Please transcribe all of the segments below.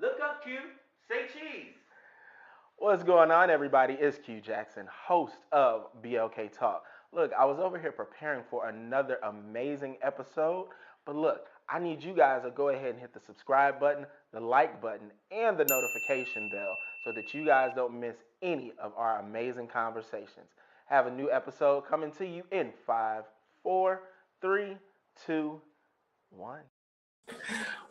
Look up, Q. Say cheese. What's going on, everybody? It's Q Jackson, host of BLK Talk. Look, I was over here preparing for another amazing episode, but look, I need you guys to go ahead and hit the subscribe button, the like button, and the notification bell so that you guys don't miss any of our amazing conversations. Have a new episode coming to you in 5, 4, 3, 2, 1.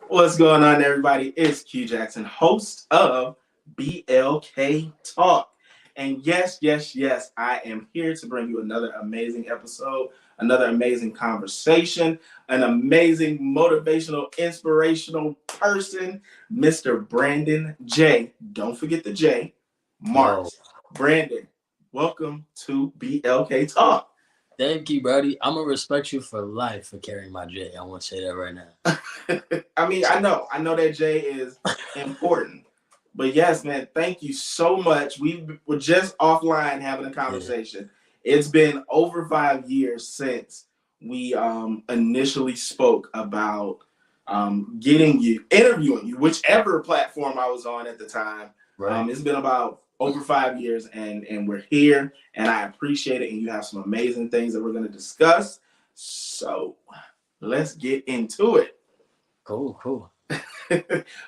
What's going on, everybody? It's Q Jackson, host of BLK Talk. And yes, I am here to bring you another amazing episode, another amazing conversation, an amazing motivational, inspirational person, Mr. Brandon J. Don't forget the J. Yo, Marks. Brandon, welcome to BLK Talk. thank you, buddy. I'm gonna respect you for life for carrying my J. I want to say that right now. I mean, I know that J is important. But yes, man, thank you so much. We were just offline having a Yeah, conversation. It's been over 5 years since we initially spoke about interviewing you, whichever platform I was on at the time. right. It's been about over 5 years, and we're here, and I appreciate it. And you have some amazing things that we're going to discuss. So let's get into it. Cool.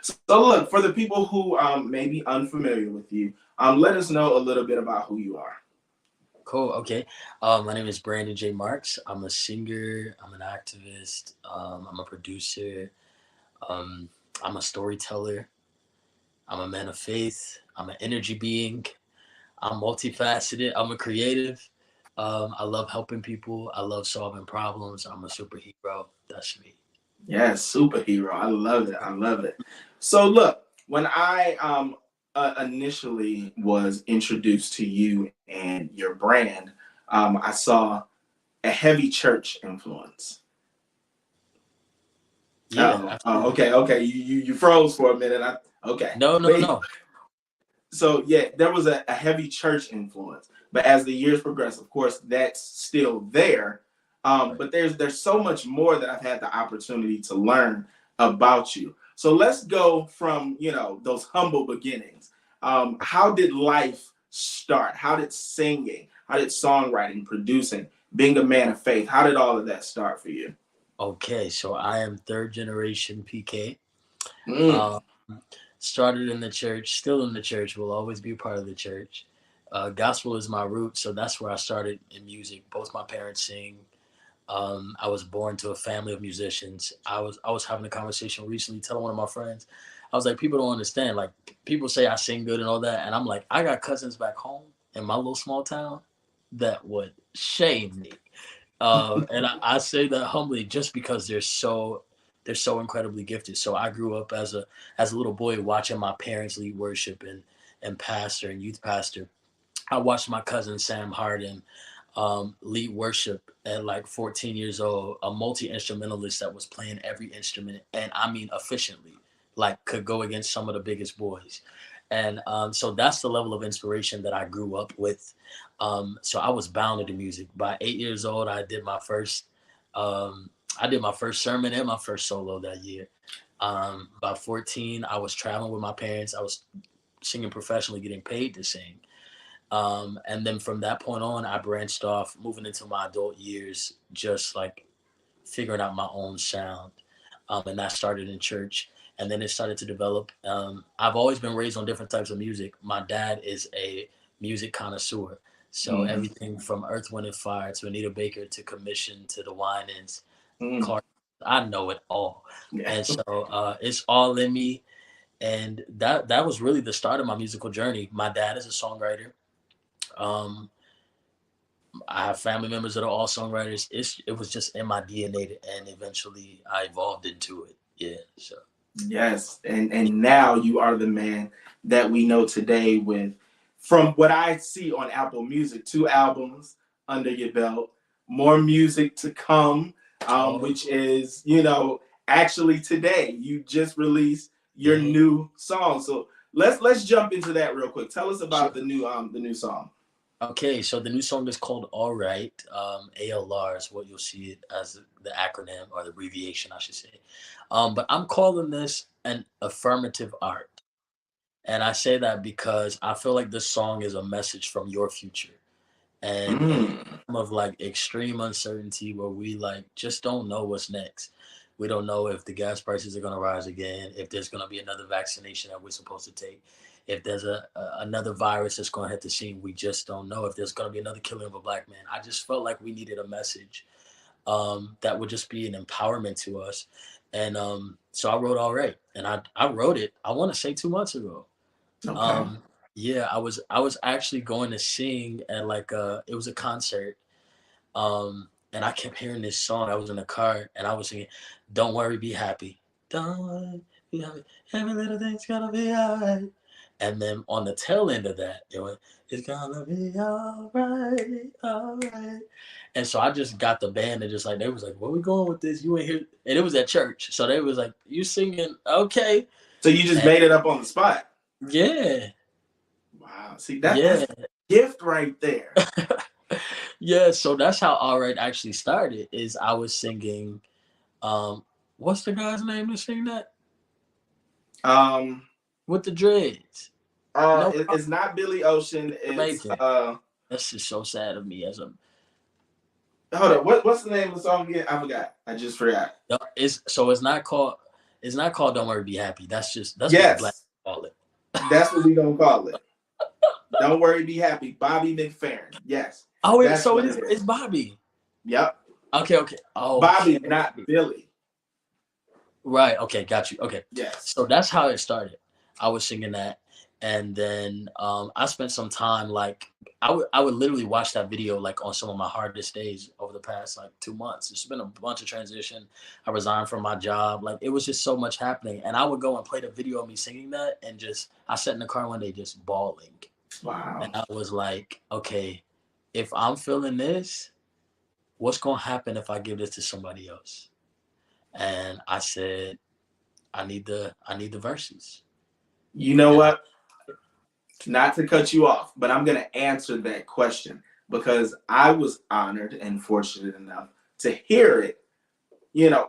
So look, for the people who may be unfamiliar with you, let us know a little bit about who you are. Cool. Okay. My name is Brandon J. Marks. I'm a singer. I'm an activist. I'm a producer. Um, I'm a storyteller. I'm a man of faith. I'm an energy being. I'm multifaceted. I'm a creative. I love helping people. I love solving problems. I'm a superhero. That's me. Yes, superhero. I love it. I love it. So look, when I initially was introduced to you and your brand, I saw a heavy church influence. Yeah, absolutely. Okay. You froze for a minute. Okay, No, no, but no. so yeah, there was a heavy church influence, but as the years progress, of course, that's still there. Right. But there's so much more that I've had the opportunity to learn about you. So let's go from those humble beginnings. How did life start? How did singing? How did songwriting, producing, being a man of faith? How did all of that start for you? Okay, so I am third generation PK. Mm, Um, Started in the church, still in the church, will always be a part of the church. Gospel is my root, so that's where I started in music. Both my parents sing. I was born to a family of musicians. I was having a conversation recently, telling one of my friends, I was like, people don't understand. Like, people say I sing good and all that, and I'm like, I got cousins back home in my little small town that would shame me. And I say that humbly, just because they're so incredibly gifted. So I grew up as a little boy watching my parents lead worship and pastor and youth pastor. I watched my cousin Sam Harden lead worship at like 14 years old, a multi instrumentalist that was playing every instrument, and I mean efficiently, like could go against some of the biggest boys. And so that's the level of inspiration that I grew up with. So I was bound to the music. By 8 years old, um, I did my first sermon and my first solo that year. By 14, I was traveling with my parents. I was singing professionally, getting paid to sing. And then from that point on, I branched off, moving into my adult years, just like figuring out my own sound. And that started in church. And then it started to develop. I've always been raised on different types of music. My dad is a music connoisseur. So mm, everything from Earth, Wind, and Fire to Anita Baker to Commission to the Winans, mm. Clark, I know it all. Yeah. And so it's all in me. And that was really the start of my musical journey. My dad is a songwriter. Um, I have family members that are all songwriters. It was just in my DNA, and eventually I evolved into it. Yeah. So Yes, and now you are the man that we know today with, from what I see on Apple Music, 2 albums under your belt, more music to come, oh which is, actually today you just released your yeah, new song. So let's jump into that real quick. Tell us about sure. the new song. Okay, so the new song is called All Right. ALR is what you'll see it as the acronym or the abbreviation, I should say. But I'm calling this an affirmative art. And I say that because I feel like this song is a message from your future. And in a Mm. time of like extreme uncertainty where we like just don't know what's next. We don't know if the gas prices are going to rise again, if there's going to be another vaccination that we're supposed to take, if there's another virus that's going to hit the scene. We just don't know if there's going to be another killing of a black man. I just felt like we needed a message that would just be an empowerment to us. And so I wrote All Right. And I wrote it, I want to say 2 months ago. Okay. Um, yeah, I was actually going to sing at like it was a concert. And I kept hearing this song. I was in the car and I was singing, "Don't worry, be happy. Don't worry, be happy. Every little thing's gonna be alright." And then on the tail end of that, it went, "It's gonna be alright, alright." And so I just got the band and just like they was like, "Where we going with this? You ain't here." And it was at church, so they was like, "You singing? Okay." So you just And made it up on the spot. yeah, Wow. See, yeah. that's a gift right there. Yeah, so that's how All Right actually started. Is I was singing, what's the guy's name to sing that Um, with the dreads? No, it's not Billy Ocean. It's Jamaican. That's just so sad of me as a. hold on. What's the name of the song again? I forgot. I just forgot. It's not called. It's not called "Don't Worry, Be Happy." That's what the black Yes, call it. that's what we gonna call it. Don't worry, be happy. Bobby McFerrin. Yes. Oh, wait, That's so what it's Bobby. Yep. Okay. Oh, Bobby, okay. not Billy. Right. Okay. Got you. Okay. Yes. So that's how it started. I was singing that, and then I spent some time like I would literally watch that video like on some of my hardest days over the past like 2 months. It's been a bunch of transition. I resigned from my job. Like it was just so much happening, and I would go and play the video of me singing that, and just I sat in the car one day just bawling, Wow. and I was like, okay, if I'm feeling this, what's gonna happen if I give this to somebody else? And I said, I need the verses. You know And what? Not to cut you off, but I'm gonna answer that question because I was honored and fortunate enough to hear it,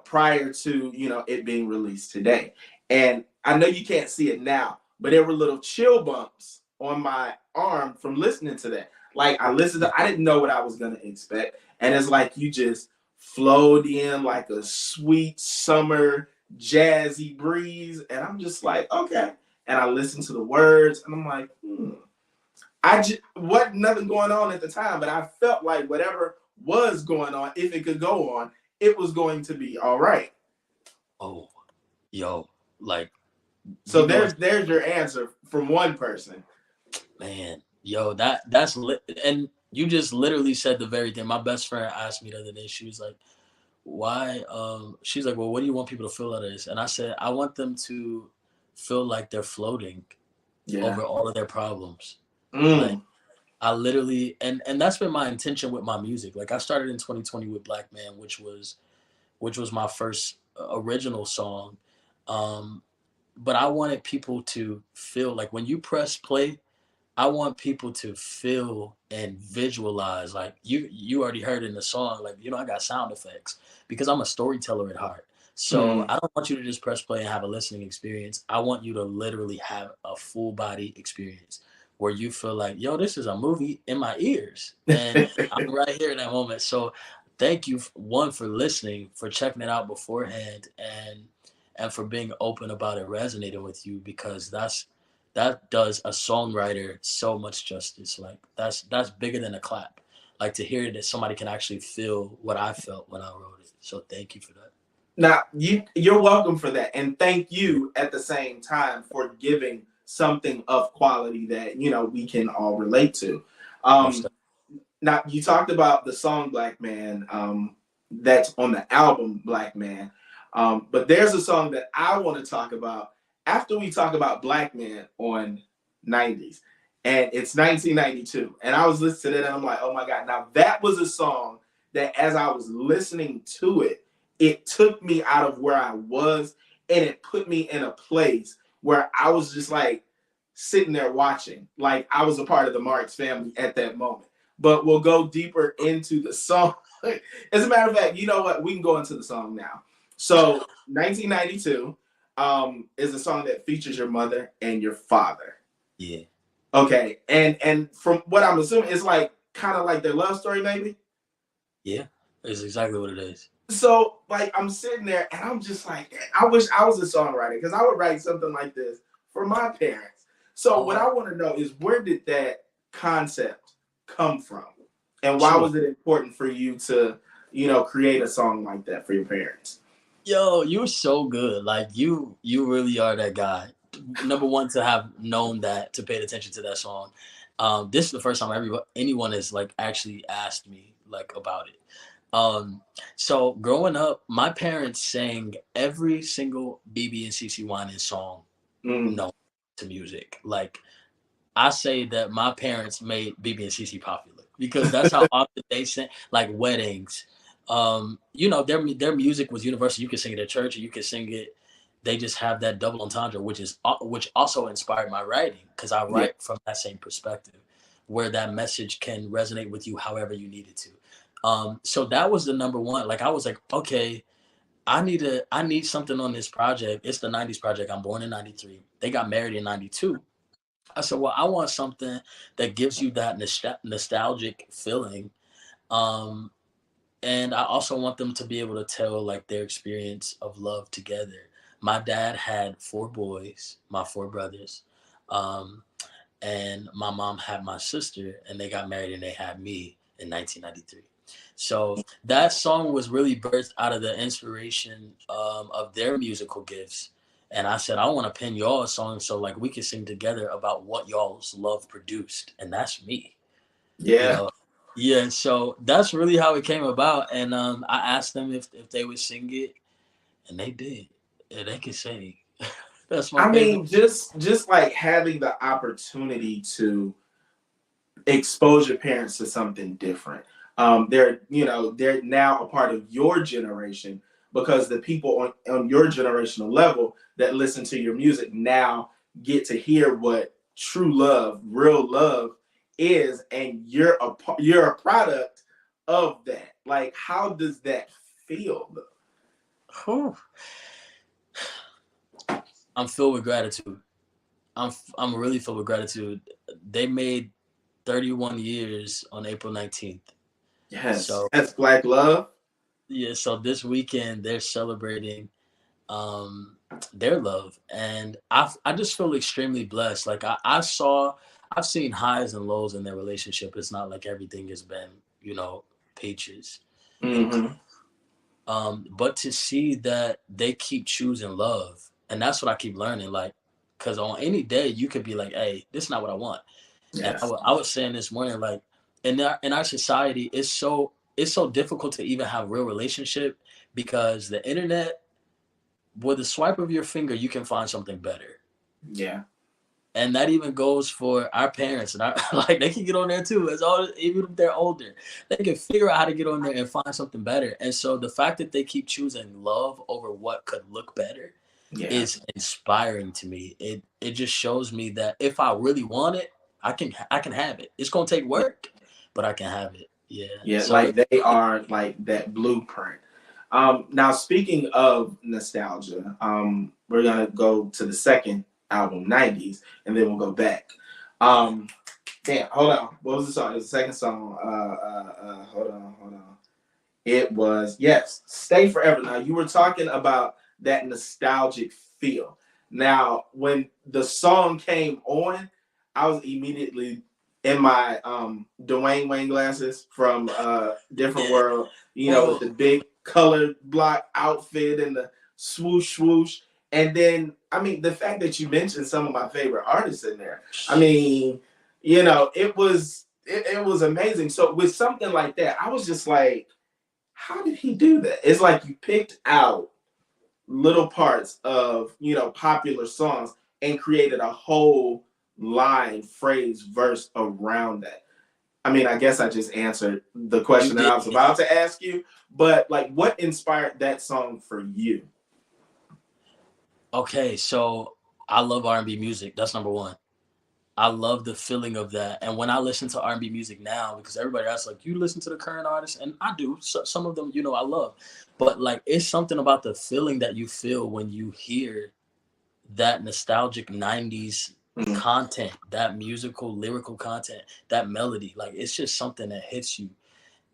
prior to, it being released today. And I know you can't see it now, but there were little chill bumps on my arm from listening to that. Like I didn't know what I was gonna expect. And it's like you just flowed in like a sweet summer jazzy breeze. And I'm just like, okay. And I listened to the words and I'm like, I just wasn't nothing going on at the time, but I felt like whatever was going on, if it could go on, it was going to be all right. oh, yo, like So there's your answer from one person. Man, yo, that's lit. And you just literally said the very thing. My best friend asked me the other day. She was like, "Why?" She's like, "Well, what do you want people to feel out of this?" And I said, "I want them to feel like they're floating over all of their problems." Like I literally, and that's been my intention with my music. Like I started in 2020 with Black Man, which was my first original song. But I wanted people to feel like when you press play, I want people to feel and visualize. Like you already heard in the song, like, I got sound effects because I'm a storyteller at heart. So I don't want you to just press play and have a listening experience. I want you to literally have a full body experience where you feel like, yo, this is a movie in my ears. And I'm right here in that moment. So thank you, one, for listening, for checking it out beforehand, and for being open about it resonating with you, because that does a songwriter so much justice. Like that's bigger than a clap. Like to hear that somebody can actually feel what I felt when I wrote it. So thank you for that. Now you're welcome for that, and thank you at the same time for giving something of quality that we can all relate to. Now you talked about the song Black Man, that's on the album Black Man, but there's a song that I want to talk about after we talk about Black Man on 90s, and it's 1992, and I was listening to that and I'm like, oh my God. Now that was a song that as I was listening to it, it took me out of where I was and it put me in a place where I was just like sitting there watching, like I was a part of the Marx family at that moment. But we'll go deeper into the song. As a matter of fact, you know what? We can go into the song now. So 1992, is a song that features your mother and your father. Yeah. Okay, and from what I'm assuming, it's like kind of like their love story, maybe. Yeah, it's exactly what it is. So like I'm sitting there and I'm just like, I wish I was a songwriter because I would write something like this for my parents. So what I want to know is where did that concept come from, and why was it important for you to, create a song like that for your parents? Yo, you're so good. Like you really are that guy. Number one, to have known that, to pay attention to that song. This is the first time anyone has like actually asked me like about it. So growing up, my parents sang every single BB and CC Winans song known to music. Like I say that my parents made BB and CC popular because that's how often they sang, like weddings. Their music was universal. You could sing it at church, or you could sing it. They just have that double entendre, which also inspired my writing because I write from that same perspective, where that message can resonate with you however you need it to. So that was the number one. Like I was like, okay, I need something on this project. It's the '90s project. I'm born in '93. They got married in '92. I said, well, I want something that gives you that nostalgic feeling. And I also want them to be able to tell like their experience of love together. My dad had 4 boys, my 4 brothers. And my mom had my sister, and they got married and they had me in 1993. So that song was really birthed out of the inspiration of their musical gifts. And I said, I want to pen y'all a song so like we can sing together about what y'all's love produced. And that's me. Yeah. Yeah, so that's really how it came about. And I asked them if they would sing it, and they did. And they can sing. That's my favorite. mean, just like having the opportunity to expose your parents to something different. They're now a part of your generation because the people on your generational level that listen to your music now get to hear what true love, real love is, and you're a product of that. Like, how does that feel? Whew. I'm filled with gratitude. I'm really filled with gratitude. They made 31 years on April 19th. Yes, so that's Black love. Yeah, so this weekend they're celebrating their love, and I just feel extremely blessed. Like I've seen highs and lows in their relationship. It's not like everything has been peaches. Mm-hmm. But to see that they keep choosing love, and that's what I keep learning. Like, because on any day you could be like, hey, this is not what I want. Yes. And I was saying this morning, like in our society, it's so difficult to even have real relationship because the internet, with a swipe of your finger, you can find something better. Yeah. And that even goes for our parents, and like they can get on there too. Even if they're older, they can figure out how to get on there and find something better. And so the fact that they keep choosing love over what could look better is inspiring to me. It just shows me that if I really want it, I can have it. It's gonna take work, but I can have it. Yeah. Yeah, So like they are like that blueprint. Now speaking of nostalgia, we're gonna go to the second album, '90s, and then we'll go back. Hold on. What was the song? It was the second song. Hold on. It was "Stay Forever." Now you were talking about that nostalgic feel. Now when the song came on, I was immediately in my Dwayne Wayne glasses from Different World, with the big colored block outfit and the swoosh swoosh. And then, I mean, the fact that you mentioned some of my favorite artists in there, I mean, it was amazing. So with something like that, I was just like, how did he do that? It's like you picked out little parts of, popular songs and created a whole line, phrase, verse around that. I mean, I guess I just answered the question that I was about to ask you, but like, what inspired that song for you? Okay, so I love R&B music. That's number one. I love the feeling of that. And when I listen to R&B music now, because everybody asks, like, you listen to the current artists? And I do. So, some of them, I love. But, like, it's something about the feeling that you feel when you hear that nostalgic 90s content, that musical, lyrical content, that melody, like it's just something that hits you.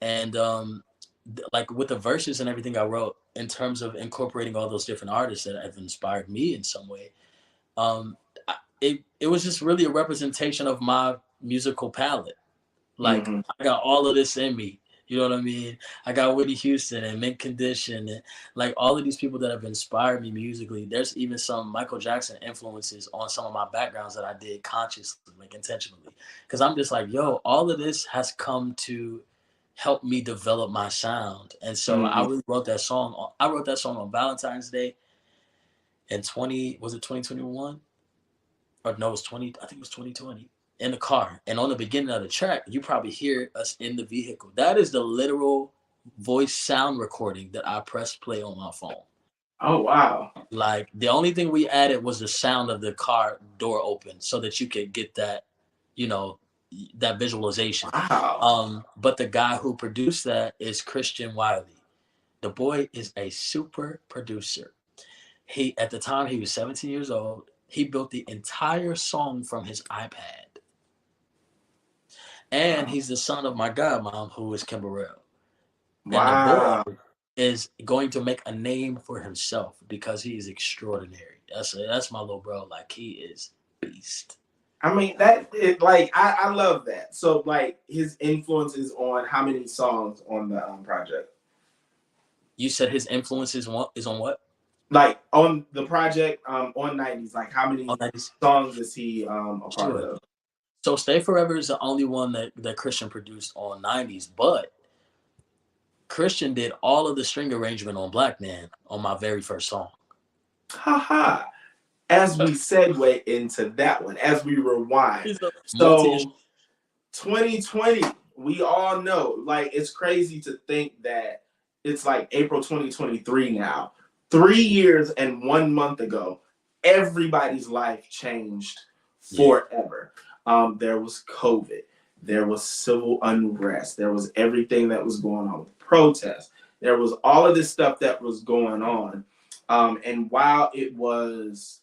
And like with the verses and everything I wrote, in terms of incorporating all those different artists that have inspired me in some way, um, it was just really a representation of my musical palette. Like I got all of this in me. You know what I mean? I got Whitney Houston and Mint Condition and like all of these people that have inspired me musically. There's even some Michael Jackson influences on some of my backgrounds that I did consciously, like intentionally. Because I'm just like, yo, all of this has come to help me develop my sound. And so I really wrote that song. I wrote that song on Valentine's Day in 2021? Or no, it was 20, I think it was 2020. In the car. And on the beginning of the track, you probably hear us in the vehicle. That is the literal voice sound recording that I pressed play on my phone. Oh, wow. Like the only thing we added was the sound of the car door open so that you could get that, you know, that visualization. Wow. But the guy who produced that is Christian Wiley. The boy is a super producer. He, at the time, he was 17 years old. He built the entire song from his iPad. And he's the son of my godmom, who is Kim Burrell. And the boy is going to make a name for himself because he is extraordinary. That's my little bro. Like, he is beast. I mean, I love that. So, like, his influence is on how many songs on the project? You said his influence is on what? Like, on the project, on 90s, like, how many songs is he a part of? So Stay Forever is the only one that Christian produced on 90s, but Christian did all of the string arrangement on Black Man on my very first song. Haha. As we segue into that one, as we rewind. So 2020, we all know, like, it's crazy to think that it's like April 2023 now. 3 years and 1 month ago, everybody's life changed forever. There was COVID. There was civil unrest. There was everything that was going on with protests. There was all of this stuff that was going on. And while it was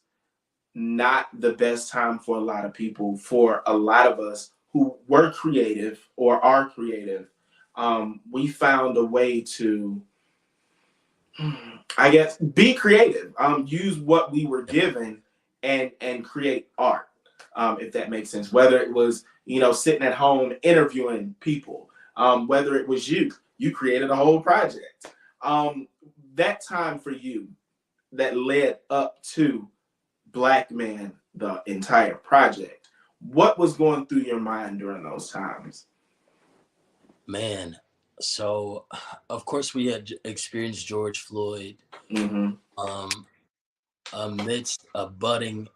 not the best time for a lot of people, for a lot of us who were creative or are creative, we found a way to, I guess, be creative, use what we were given and create art. If that makes sense, whether it was, sitting at home interviewing people, whether it was you created a whole project. That time for you that led up to Black Man, the entire project, what was going through your mind during those times? Man, so of course we had experienced George Floyd amidst a budding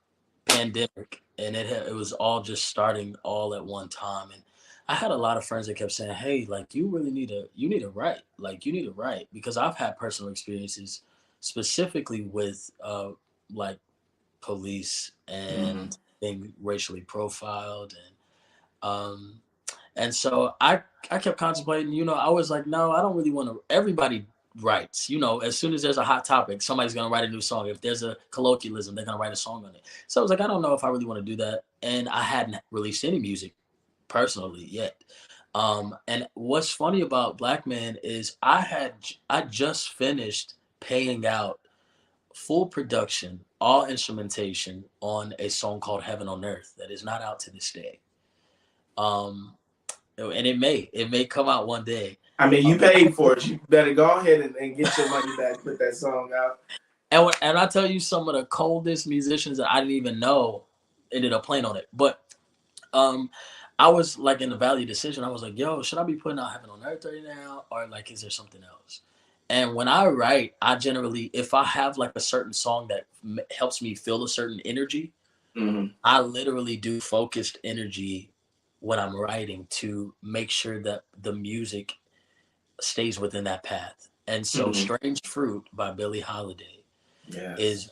pandemic, and it was all just starting all at one time. And I had a lot of friends that kept saying, hey, like, you need to write, like, you need to write, because I've had personal experiences specifically with like police and being racially profiled, and so I kept contemplating. I was like, no, I don't really want to. Everybody writes, as soon as there's a hot topic, somebody's going to write a new song. If there's a colloquialism, they're going to write a song on it. So I was like, I don't know if I really want to do that. And I hadn't released any music personally yet. And what's funny about Black Man is I just finished paying out full production, all instrumentation on a song called Heaven on Earth that is not out to this day. And it may come out one day. I mean, you paid for it. You better go ahead and get your money back, put that song out. And I tell you, some of the coldest musicians that I didn't even know ended up playing on it. But I was like in the valley of decision. I was like, yo, should I be putting out Heaven on Earth right now? Or like, is there something else? And when I write, I generally, if I have like a certain song that helps me feel a certain energy, I literally do focused energy when I'm writing to make sure that the music stays within that path. And so Strange Fruit by Billie Holiday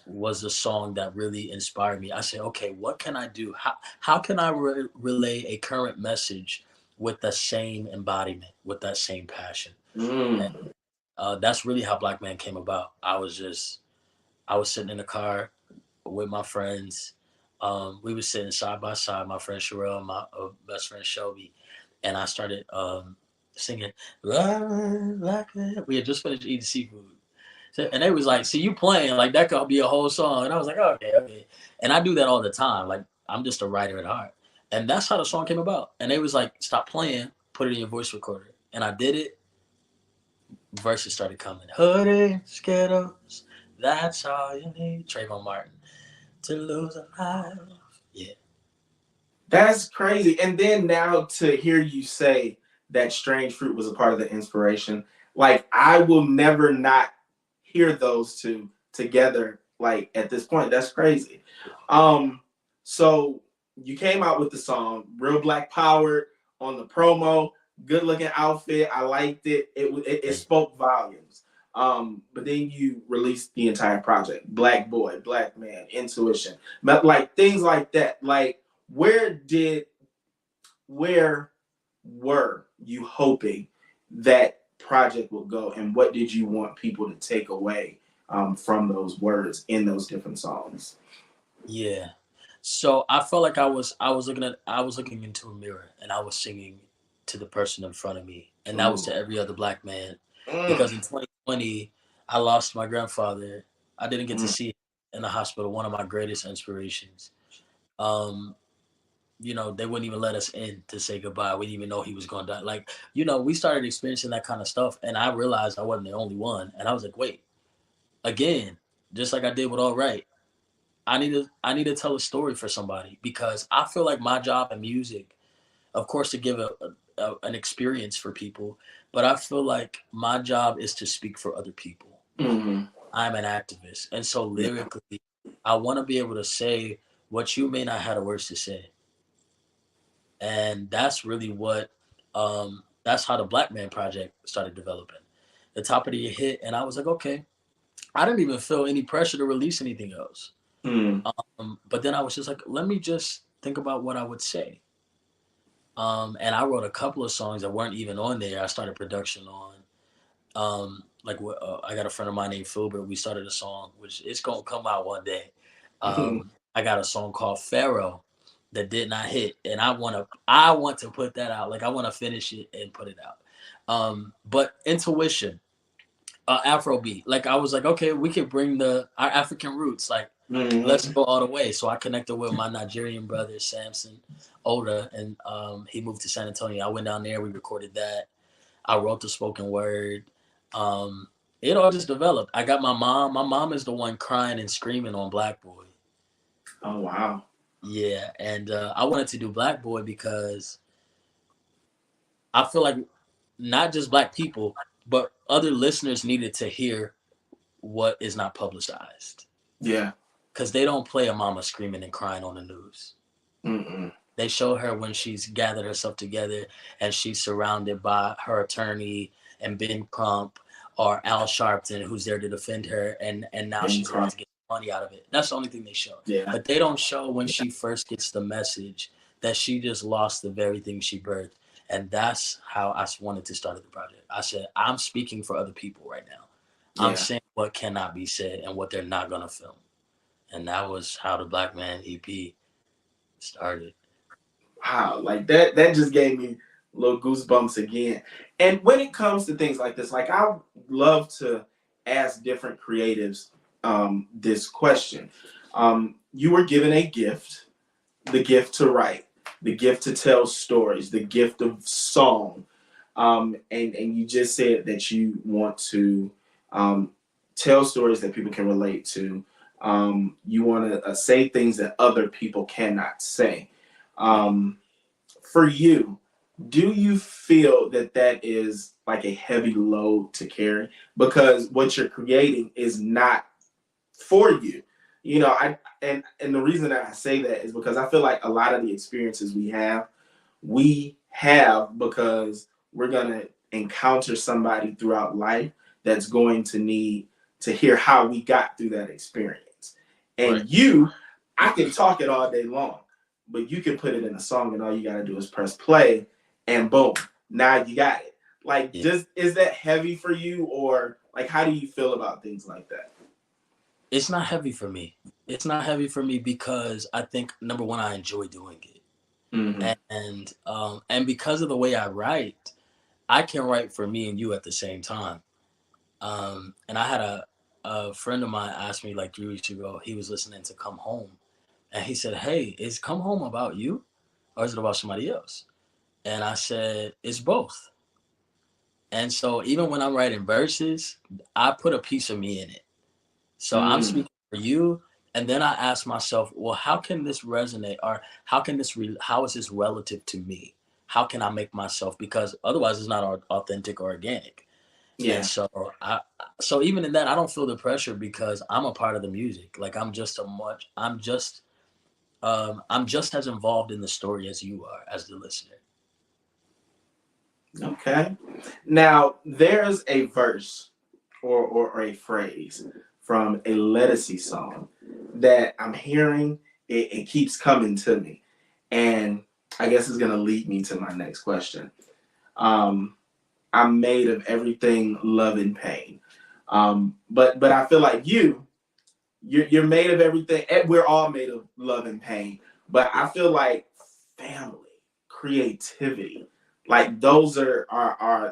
was a song that really inspired me. I said, okay, what can I do? How can I relay a current message with the same embodiment, with that same passion? And that's really how Black Man came about. I was sitting in the car with my friends. We were sitting side by side, my friend Sherelle and my best friend Shelby, and I started singing. We had just finished eating seafood. So, and they was like, "See, you playing like that could be a whole song." And I was like, "Okay." And I do that all the time. Like I'm just a writer at heart, and that's how the song came about. And they was like, "Stop playing, put it in your voice recorder." And I did it. Verses started coming. Hoodie, Skittles, that's all you need. Trayvon Martin to lose a life. Yeah. That's crazy. And then now to hear you say that Strange Fruit was a part of the inspiration, like I will never not hear those two together. Like at this point, that's crazy. So you came out with the song, real Black Power on the promo, good looking outfit. I liked it. It spoke volumes. But then you released the entire project, Black Boy, Black Man, Intuition, but like things like that. Like where were you hoping that project would go, and what did you want people to take away from those words in those different songs? Yeah. So I felt like I was looking into a mirror and I was singing to the person in front of me, and that was to every other Black man. Because in 2020 I lost my grandfather. I didn't get to see him in the hospital. One of my greatest inspirations. They wouldn't even let us in to say goodbye. We didn't even know he was going to die. Like, we started experiencing that kind of stuff, and I realized I wasn't the only one. And I was like, wait, again, just like I did with All Right, I need to tell a story for somebody, because I feel like my job in music, of course, to give an experience for people, but I feel like my job is to speak for other people. Mm-hmm. I'm an activist, and so lyrically, I want to be able to say what you may not have the words to say. And that's really what, that's how the Black Man Project started developing. The top of the year hit, and I was like, okay, I didn't even feel any pressure to release anything else. But then I was just like, let me just think about what I would say. And I wrote a couple of songs that weren't even on there. I started production on. I got a friend of mine named Filbert. We started a song, which it's gonna come out one day. I got a song called Pharaoh that did not hit, and I want to put that out. Like I want to finish it and put it out. But Intuition, Afrobeat. Like I was like, okay, we could bring our African roots. Like let's go all the way. So I connected with my Nigerian brother Samson Oda, and he moved to San Antonio. I went down there. We recorded that. I wrote the spoken word. It all just developed. I got my mom. My mom is the one crying and screaming on Black Boy. Oh, wow. Yeah, and I wanted to do Black Boy because I feel like not just Black people, but other listeners needed to hear what is not publicized. Yeah. Because they don't play a mama screaming and crying on the news. They show her when she's gathered herself together and she's surrounded by her attorney and Ben Crump or Al Sharpton, who's there to defend her, and now she's able to get money out of it. That's the only thing they show. Yeah. But they don't show when she first gets the message that she just lost the very thing she birthed. And that's how I wanted to start the project. I said, I'm speaking for other people right now. Yeah. I'm saying what cannot be said and what they're not going to film. And that was how the Black Man EP started. Wow, like that just gave me little goosebumps again. And when it comes to things like this, like I love to ask different creatives this question. You were given a gift, the gift to write, the gift to tell stories, the gift of song. And you just said that you want to tell stories that people can relate to. You want to say things that other people cannot say. For you, do you feel that is like a heavy load to carry? Because what you're creating is not for you. And the reason that I say that is because I feel like a lot of the experiences we have because we're going to encounter somebody throughout life that's going to need to hear how we got through that experience. And right. I can talk it all day long, but you can put it in a song and all you got to do is press play and boom, now you got it. Like, is that heavy for you, or like, how do you feel about things like that? It's not heavy for me. It's not heavy for me because I think, number one, I enjoy doing it. And because of the way I write, I can write for me and you at the same time. And I had a friend of mine asked me like 3 weeks ago, he was listening to Come Home, and he said, "Hey, is Come Home about you, or is it about somebody else?" And I said, "It's both." And so even when I'm writing verses, I put a piece of me in it. So I'm speaking for you, and then I ask myself, well, how can this resonate, or how is this relative to me? How can I make myself, because otherwise it's not authentic or organic. Yeah. And so even in that, I don't feel the pressure because I'm a part of the music. Like I'm just as involved in the story as you are, as the listener. Okay. Now there's a verse or a phrase from a Lettucey song that I'm hearing. It keeps coming to me, and I guess it's gonna lead me to my next question. I'm made of everything, love and pain. But I feel like you're made of everything. We're all made of love and pain. But I feel like family, creativity, like those are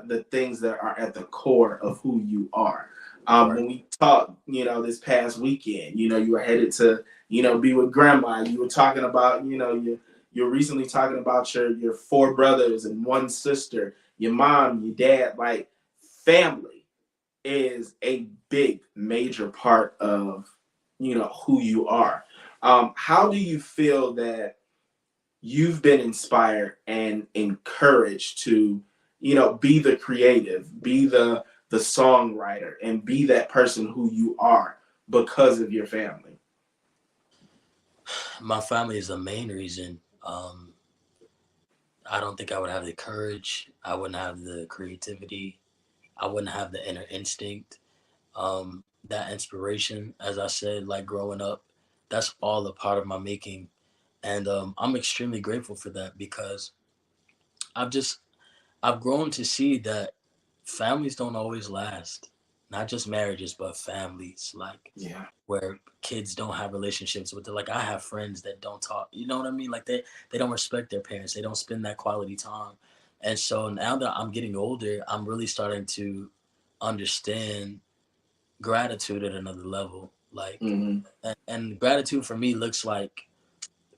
the things that are at the core of who you are. Right. When we talked, this past weekend, you were headed to, be with grandma. You were talking about, you're recently talking about your 4 brothers and 1 sister, your mom, your dad. Like family is a big, major part of, who you are. How do you feel that you've been inspired and encouraged to, be the creative, be the songwriter, and be that person who you are because of your family? My family is the main reason. I don't think I would have the courage. I wouldn't have the creativity. I wouldn't have the inner instinct. That inspiration, as I said, like growing up, that's all a part of my making. And I'm extremely grateful for that because I've grown to see that families don't always last. Not just marriages, but families, like Yeah. where kids don't have relationships with it. Like I have friends that don't talk, you know what I mean? Like they don't respect their parents. They don't spend that quality time. And so now that I'm getting older, I'm really starting to understand gratitude at another level. Like, and gratitude for me looks like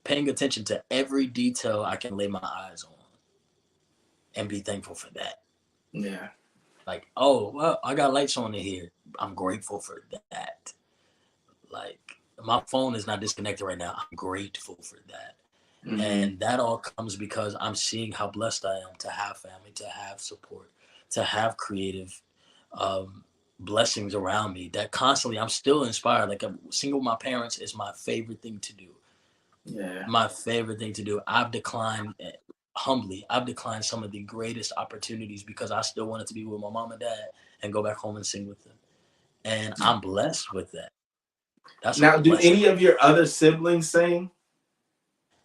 paying attention to every detail I can lay my eyes on and be thankful for that. Yeah. Like, oh, well, I got lights on in here. I'm grateful for that. Like, my phone is not disconnected right now. I'm grateful for that. And that all comes because I'm seeing how blessed I am to have family, to have support, to have creative blessings around me that constantly I'm still inspired. Like, single my parents is my favorite thing to do. Yeah. My favorite thing to do. I've declined some of the greatest opportunities because I still wanted to be with my mom and dad and go back home and sing with them. And I'm blessed with that. That's now, do blessing. any of your other siblings sing?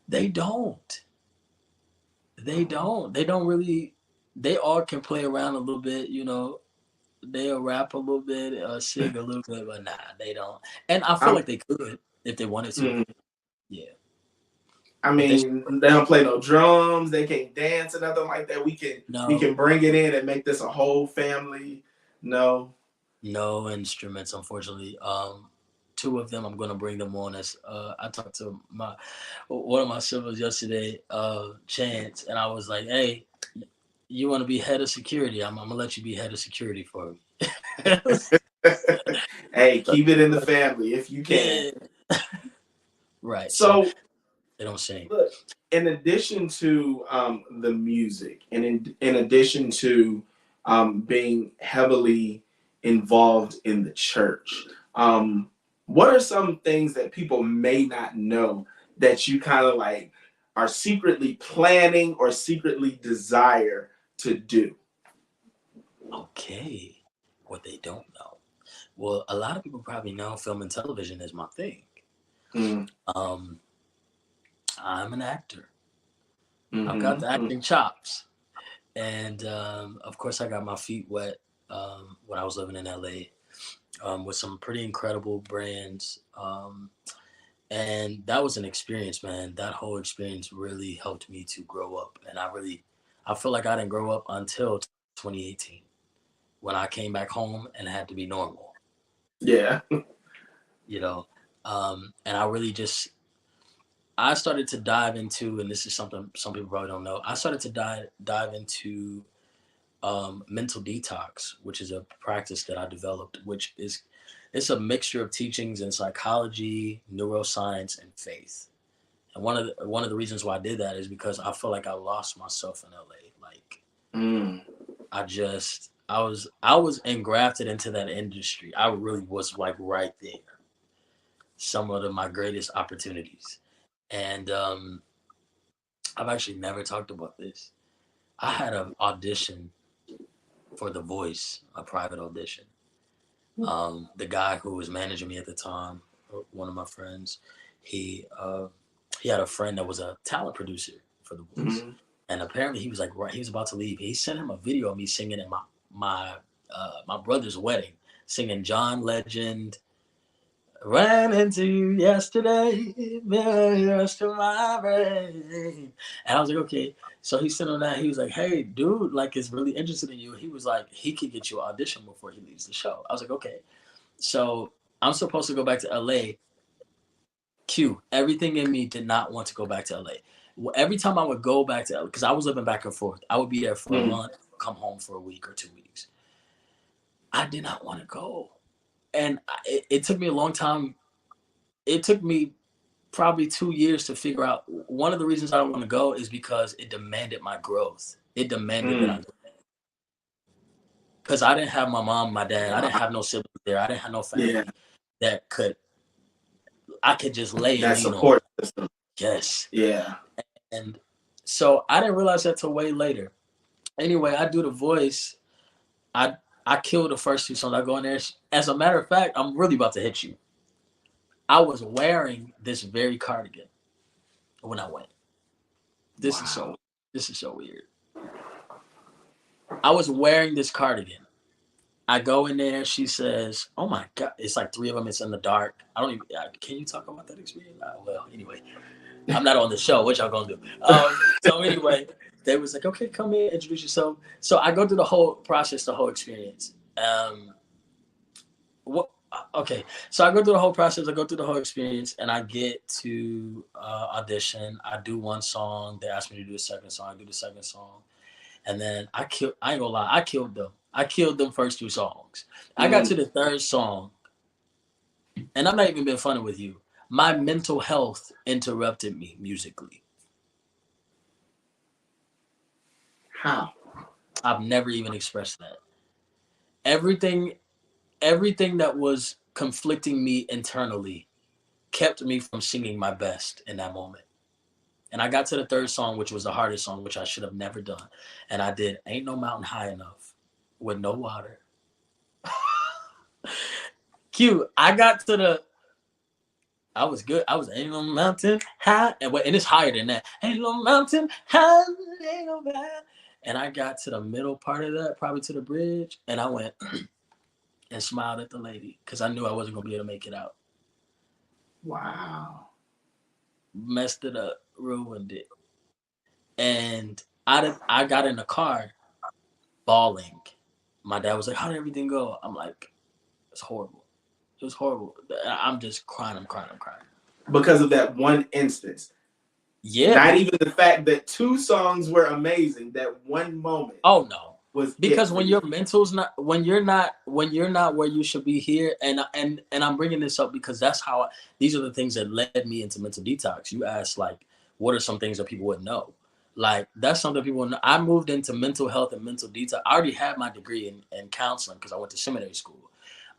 They don't. They don't really. They all can play around a little bit, they'll rap a little bit, sing a little bit, but nah, they don't. And I feel like they could if they wanted to. Yeah. I mean, they don't play no drums. They can't dance or nothing like that. We can bring it in and make this a whole family. No instruments, unfortunately. 2 of them, I'm gonna bring them on as. I talked to one of my siblings yesterday, Chance, and I was like, "Hey, you want to be head of security? I'm gonna let you be head of security for me." Hey, keep it in the family if you can. Yeah. Right. So they don't sing. Look, in addition to the music, and in addition to being heavily involved in the church, what are some things that people may not know that you kind of like are secretly planning or secretly desire to do? Okay. What they don't know. Well, a lot of people probably know film and television is my thing. I'm an actor. I've got the acting chops. And of course, I got my feet wet when I was living in LA. with some pretty incredible brands. And that was an experience, man. That whole experience really helped me to grow up. And I feel like I didn't grow up until 2018 when I came back home and had to be normal, Yeah. you know? And I really just, I started to dive into, and this is something some people probably don't know, I started to dive into mental detox, which is a practice that I developed, which is, it's a mixture of teachings in psychology, neuroscience, and faith. And one of the reasons why I did that is because I feel like I lost myself in LA. Like I was engrafted into that industry. I really was like right there. Some of my greatest opportunities. And I've actually never talked about this. I had an audition for The Voice, a private audition. The guy who was managing me at the time, one of my friends, he had a friend that was a talent producer for The Voice, and apparently he was like, right, he was about to leave. He sent him a video of me singing at my brother's wedding, singing John Legend, "Ran into you yesterday, mirrors to my brain," and I was like, okay. So he sent him that. He was like, hey, dude, like, is really interested in you. He was like, he could get you an audition before he leaves the show. I was like, okay. So I'm supposed to go back to LA. Q, everything in me did not want to go back to LA. Every time I would go back to LA, because I was living back and forth, I would be there for a month, come home for a week or 2 weeks. I did not want to go. And it took me a long time. It took me probably 2 years to figure out. One of the reasons I don't want to go is because it demanded my growth. It demanded that I do it. Because I didn't have my mom, my dad. I didn't have no siblings there. I didn't have no family that I could just lay that and lean support on. system. Yes. Yeah. And so I didn't realize that till way later. Anyway, I do The Voice. I killed the first 2 songs. I go in there. As a matter of fact, I'm really about to hit you. I was wearing this very cardigan when I went. This is so weird. I was wearing this cardigan. I go in there. She says, "Oh my God!" It's like 3 of them. It's in the dark. I don't even. Can you talk about that experience? Well, anyway, I'm not on the show. What y'all gonna do? So anyway, they was like, "Okay, come in, introduce yourself." So I go through the whole process, the whole experience. Okay, so I go through the whole process. I go through the whole experience, and I get to audition. I do 1 song. They asked me to do a 2nd song. I do the 2nd song, and then I ain't gonna lie. I killed them. I killed them first 2 songs. I got to the 3rd song, and I'm not even being funny with you. My mental health interrupted me musically. How? I've never even expressed that. Everything that was conflicting me internally kept me from singing my best in that moment. And I got to the 3rd song, which was the hardest song, which I should have never done. And I did Ain't No Mountain High Enough with no water. Q, I was good. I was Ain't No Mountain High. And it's higher than that. Ain't no mountain high, ain't no bad. And I got to the middle part of that, probably to the bridge. And I went and smiled at the lady because I knew I wasn't going to be able to make it out. Wow. Messed it up, ruined it. And I got in the car bawling. My dad was like, "How did everything go?" I'm like, "It's horrible. It was horrible." I'm just crying. I'm crying. Because of that one instance. Yeah. Not even the fact that 2 songs were amazing. That one moment. Oh no. Was because when your mental's not, when you're not where you should be here, and I'm bringing this up because that's how these are the things that led me into mental detox. You asked, like, what are some things that people wouldn't know? Like, that's something people wouldn't know. I moved into mental health and mental detox. I already had my degree in counseling because I went to seminary school,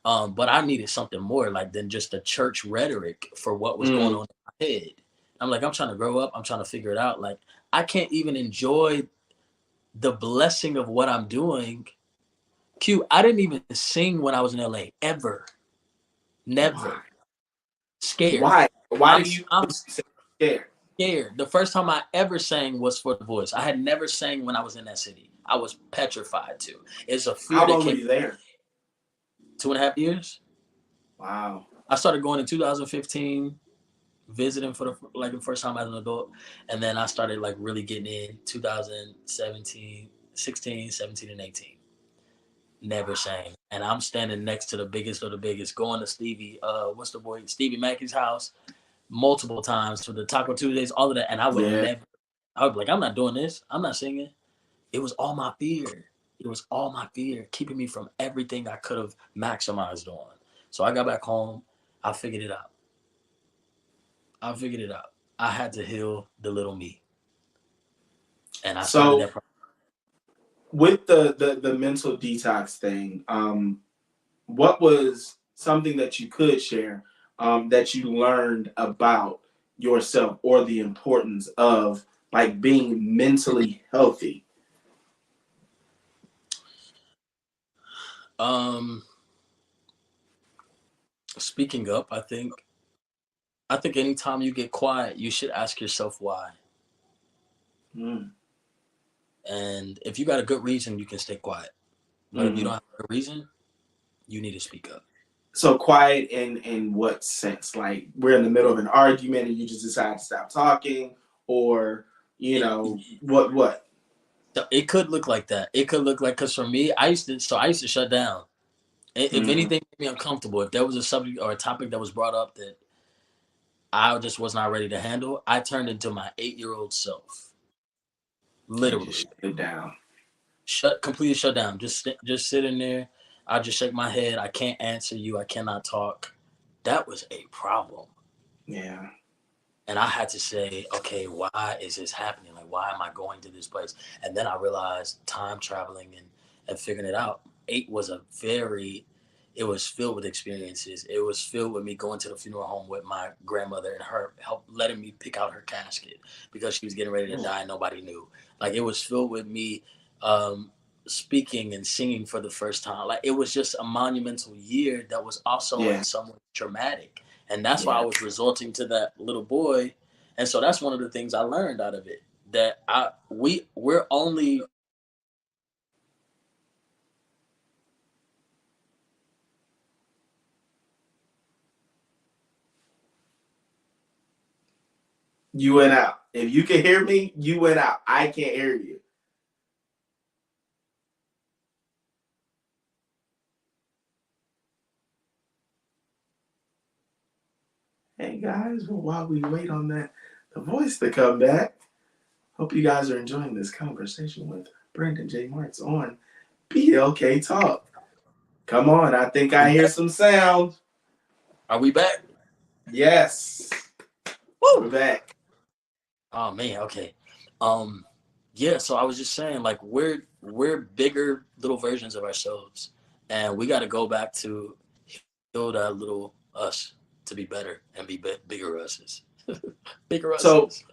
but I needed something more like than just the church rhetoric for what was going on in my head. I'm like, I'm trying to grow up. I'm trying to figure it out. Like, I can't even enjoy the blessing of what I'm doing. Q, I didn't even sing when I was in LA, ever. Never. Scared. Why? Why do you I'm scared? Scared. The first time I ever sang was for The Voice. I had never sang when I was in that city. I was petrified to. It's a fear. How long were you there? 2.5 years. Wow. I started going in 2015, visiting for the first time as an adult, and then I started like really getting in 2017, 16, 17, and 18. Never sang, and I'm standing next to the biggest of the biggest, going to Stevie Mackey's house multiple times for the Taco Tuesdays, all of that, and I would Yeah. never. I would be like, I'm not doing this. I'm not singing. It was all my fear. It was all my fear keeping me from everything I could have maximized on. So I got back home. I figured it out. I had to heal the little me, and I started So that process. with the mental detox thing, what was something that you could share that you learned about yourself or the importance of like being mentally healthy? Um, Speaking up, I think anytime you get quiet, you should ask yourself why. Mm. And if you got a good reason, you can stay quiet. But if you Hmm. don't have a reason, you need to speak up. So quiet in what sense? Like we're in the middle of an argument and you just decide to stop talking, or you It, know what? so it could look like that. It could look like, because for me, I used to shut down. If Hmm. anything made me uncomfortable, if there was a subject or a topic that was brought up that I just was not ready to handle, I turned into my 8-year-old self. And just Literally, shut it down. completely shut down. Just sit in there. I just shake my head. I can't answer you. I cannot talk. That was a problem. Yeah. And I had to say, okay, why is this happening? Like, why am I going to this place? And then I realized time traveling and figuring it out. It was filled with experiences. It was filled with me going to the funeral home with my grandmother and her help letting me pick out her casket because she was getting ready to die and nobody knew. Like, it was filled with me um, speaking and singing for the first time. Like, it was just a monumental year that was also Yeah. in some way traumatic, and that's why I Yeah. was resorting to that little boy. And so that's one of the things I learned out of it, that we're only You went out. If you can hear me, you went out. I can't hear you. Hey guys, well, while we wait on the voice to come back, hope you guys are enjoying this conversation with Brandon J. Marks on BLK Talk. Come on, I think we I hear back. some sound. Are we back? Yes, we're Woo! back. Oh man, okay. Um, yeah. So I was just saying, like, we're bigger little versions of ourselves, and we got to go back to build that little us to be better and be bigger us's, bigger So, us's.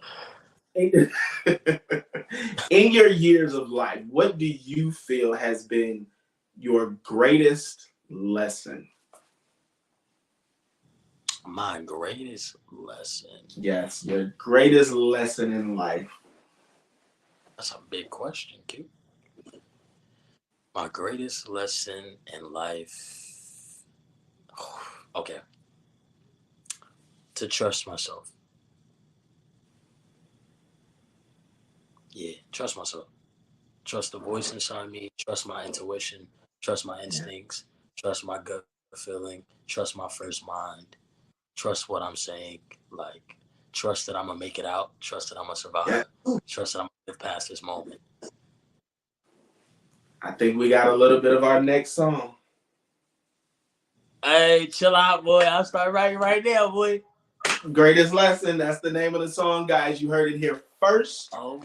in in your years of life, what do you feel has been your greatest lesson? My greatest lesson. Yes, your greatest lesson in life. That's a big question, Q. My greatest lesson in life. Okay, to trust myself. Yeah, trust myself. Trust the voice inside me. Trust my intuition. Trust my Yeah. instincts. Trust my gut feeling. Trust my first mind. Trust what I'm saying. Like, trust that I'm gonna make it out. Trust that I'm gonna Yeah. survive. Trust that I'm gonna live past this moment. I think we got a little bit of our next song. Hey, chill out, boy. I'll start writing right now, boy. Greatest lesson. That's the name of the song, guys. You heard it here first. Oh,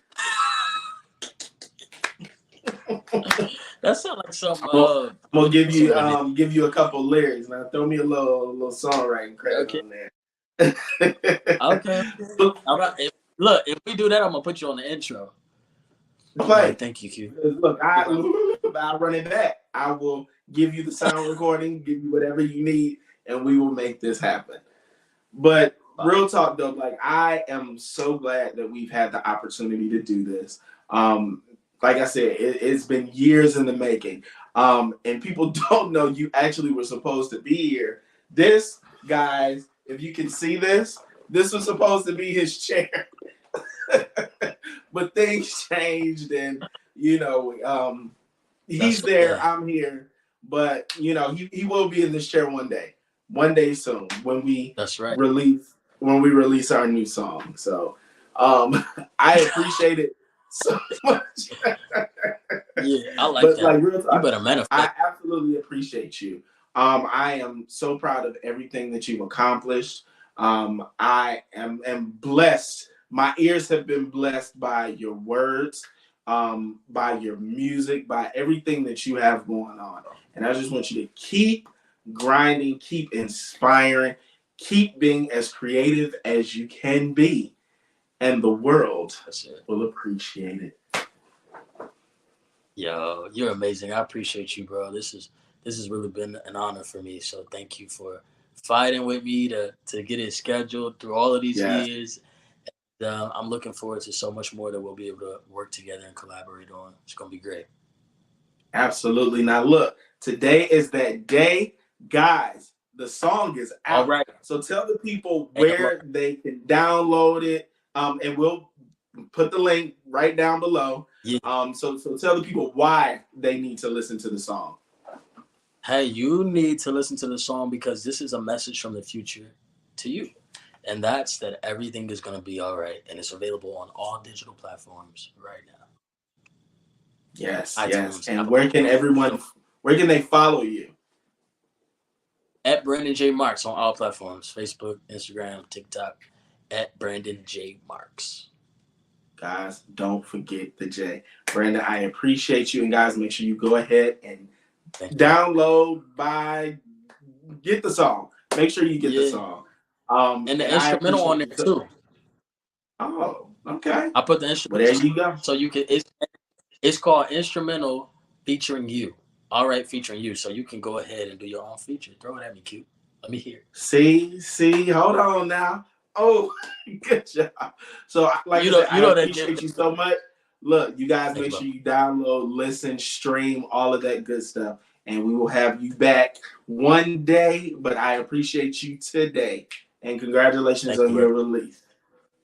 that sounds like some. I'm gonna What's the word? give you a couple lyrics. Now throw me a little songwriting credit Okay. on there. Okay. All right. Look, if we do that, I'm gonna put you on the intro. All Play. right. Thank you, Q. Look, I'll run it back. I will give you the sound recording, give you whatever you need, and we will make this happen. But real talk though, like I am so glad that we've had the opportunity to do this. Like I said, it's been years in the making. And people don't know you actually were supposed to be here This, guys, if you can see this was supposed to be his chair. But things changed, and you know, he's there, I'm here, but you know, he will be in this chair one day soon when we release our new song. So I appreciate it so much. Yeah, I like but that. Like real talk, You better manifest. I absolutely appreciate you. I am so proud of everything that you've accomplished. I am blessed. My ears have been blessed by your words, by your music, by everything that you have going on. And I just want you to keep grinding, keep inspiring, keep being as creative as you can be. And the world will appreciate it. Yo, you're amazing. I appreciate you, bro. This has really been an honor for me. So thank you for fighting with me to get it scheduled through all of these years. And, I'm looking forward to so much more that we'll be able to work together and collaborate on. It's going to be great. Absolutely. Now, look, today is that day. Guys, the song is out. All right. So tell the people where they can download it, and we'll put the link right down below. Yeah. So tell the people why they need to listen to the song. Hey, you need to listen to the song because this is a message from the future to you. And that's that everything is going to be all right. And it's available on all digital platforms right now. Yes, yes. And where can they follow you? At Brandon J. Marks on all platforms. Facebook, Instagram, TikTok. At Brandon J. Marks. Guys, don't forget the J. Brandon, I appreciate you. And guys, make sure you go ahead and download, buy, get the song. Make sure you get the song. And the instrumental on there too. Oh, okay. I put the instrumental. Well, there you go. So you can. It's called Instrumental Featuring You. All right, featuring you. So you can go ahead and do your own feature. Throw it at me, Q. Let me hear. See. Hold on now. Oh, good job. So, like I appreciate you so much. Look, you guys, make sure you download, listen, stream, all of that good stuff. And we will have you back one day. But I appreciate you today. And congratulations on your release.